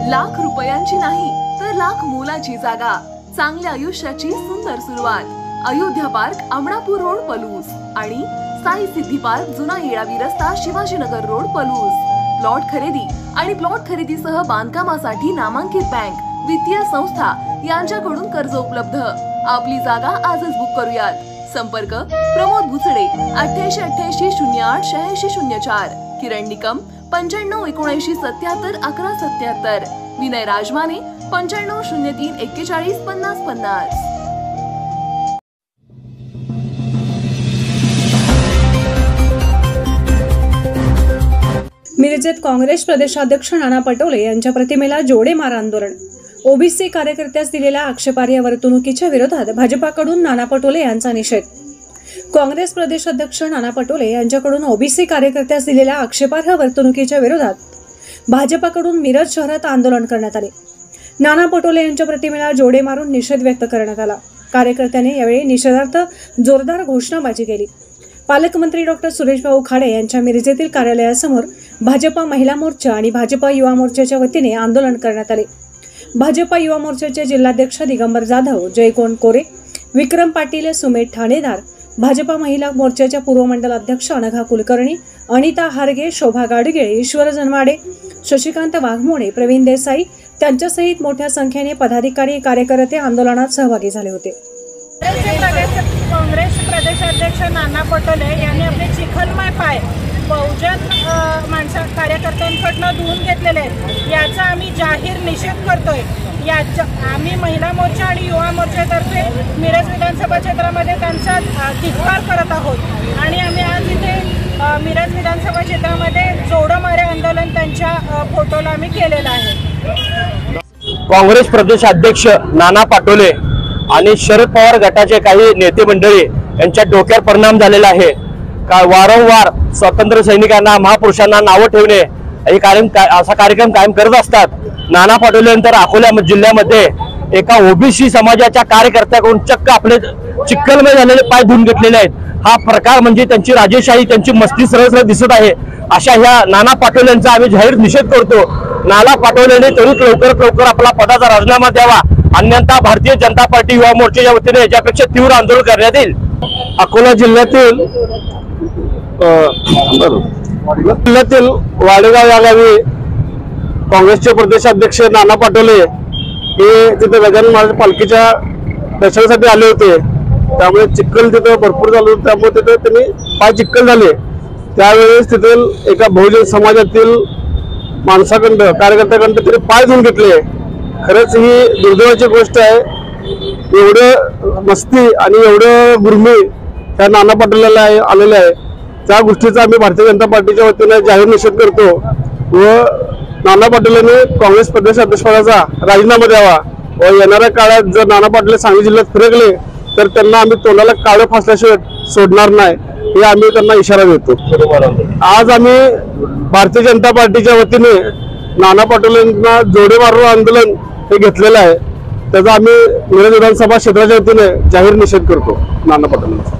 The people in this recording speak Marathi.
लाख रुपयांची नाही तर लाख मोलाची जागा, चांगल्या आयुष्याची सुंदर सुरुवात। अयोध्या पार्क, अमरापूर रोड, पलूस आणि साई सिद्धी पार्क, जुना येळावी रस्ता, शिवाजीनगर रोड, पलूस। प्लॉट खरेदी आणि प्लॉट खरेदीसह बांधकामासाठी नामांकित बँक, वित्तीय संस्था यांच्याकडून कर्ज उपलब्ध। आपली जागा आजच बुक करूयात। संपर्क प्रमोद भुसडे 88 88 08 86 04, किरण निकम 95 79 77 11 77, विनय राजमाने 95 03 41 50 50। मिरजेत काँग्रेस प्रदेशाध्यक्ष नाना पटोले यांच्या प्रतिमेला जोडेमार आंदोलन। ओबीसी कार्यकर्त्यास दिलेल्या आक्षेपार्ह वर्तणुकीच्या विरोधात भाजपाकडून नाना पटोले यांचा निषेध। काँग्रेस प्रदेशाध्यक्ष नाना पटोले यांच्याकडून ओबीसी कार्यकर्त्यास दिलेल्या आक्षेपार्ह वर्तणुकीच्या विरोधात भाजपाकडून मिरज शहरात आंदोलन करण्यात आले। नाना पटोले यांच्या प्रतिमेला जोडे मारून निषेध व्यक्त करण्यात आला। कार्यकर्त्यांनी यावेळी निषेधार्थ जोरदार घोषणाबाजी केली। पालकमंत्री डॉक्टर सुरेश भाऊ खाडे यांच्या मिरजेतील कार्यालयासमोर भाजपा महिला मोर्चा आणि भाजपा युवा मोर्चाच्या वतीने आंदोलन करण्यात आले। भाजपा युवा मोर्चाचे जिल्हाध्यक्ष दिगंबर जाधव, जयकोन कोरे, विक्रम पाटील, सुमेध ठाणेदार, भाजपा महिला मोर्चाच्या पूर्व मंडल अध्यक्ष अनघा कुलकर्णी, अनिता हारगे, शोभा गाडगे, ईश्वर जनवाडे, शशिकांत वाघमोडे, प्रवीण देसाई त्यांच्यासहित मोठ्या संख्येने पदाधिकारी कार्यकर्ते आंदोलनात सहभागी झाले होते। काँग्रेस प्रदेशाध्यक्ष नाना पटोले यांनी आपले चिखलमय पाय बहुजन कार्यकर्त्यांकडून धुवून घेतलेले आहेत। याचा आम्ही जाहीर निषेध करतोय। आम्ही महिला मोर्चा आणि युवा मोर्चातर्फे मिरज विधानसभा क्षेत्रामध्ये त्यांचा धिक्कार करत आहोत आणि आम्ही आज इथे मिरज विधानसभा क्षेत्रामध्ये जोडमारे आंदोलन त्यांच्या फोटोला आम्ही केलेलं आहे। काँग्रेस प्रदेशाध्यक्ष नाना पटोले आणि शरद पवार गटाचे काही नेते मंडळी यांच्या डोक्यावर परिणाम झालेला आहे। का वारंवार स्वातंत्र्य सैनिकांना, महापुरुषांना नावं ठेवणे असा कार्यक्रम कायम करत असतात। नाना पटोले नंतर अकोला जिल्ह्यामध्ये एका ओबीसी समाजाच्या कार्यकर्त्याकडून चक्क आपले चिखलमय झालेले पाय धुवून घेतलेले आहेत। हा प्रकार म्हणजे त्यांची राजेशाही, त्यांची मस्ती सरळ सरळ दिसत आहे। अशा ह्या नाना पटोलेंचा आम्ही जाहीर निषेध करतो। नाना पटोलेंनी त्वरित लवकर आपला पदाचा राजीनामा द्यावा, अन्यथा भारतीय जनता पार्टी युवा मोर्चाच्या वतीने याच्यापेक्षा तीव्र आंदोलन करण्यात येईल। अकोला जिल्ह्यातील वाडेगाव या गावी काँग्रेसचे प्रदेशाध्यक्ष नाना पटोले हे तिथे गजानन महाराज पालखीच्या दर्शनासाठी आले होते। त्यामुळे चिखल तिथे भरपूर झालं होतं, त्यामुळे तिथे त्यांनी पाय चिखल झाले। त्यावेळेस तिथे एका बहुजन समाजातील माणसाकडं, कार्यकर्त्याकडं त्यांनी पाय धुवून घेतले। खरंच ही दुर्दैवाची गोष्ट आहे। एवढं मस्ती आणि एवढं गुरमी त्या नाना पटोलेला आलेलं आहे। त्या गोष्टीचा आम्ही भारतीय जनता पार्टीच्या वतीने जाहीर निषेध करतो व नाना पटोलेंनी काँग्रेस प्रदेशाध्यक्षपदाचा राजीनामा द्यावा व येणाऱ्या काळात जर नाना पटोले सांगली जिल्ह्यात फिरकले तर त्यांना आम्ही तोंडाला काळं फासल्याशिवाय सोडणार नाही, हे आम्ही त्यांना इशारा देतो। आज आम्ही भारतीय जनता पार्टीच्या वतीने नाना पटोलेंना जोडे मारून आंदोलन हे घेतलेलं आहे। त्याचा आम्ही मिरज विधानसभा क्षेत्राच्या वतीने जाहीर निषेध करतो नाना पटोले।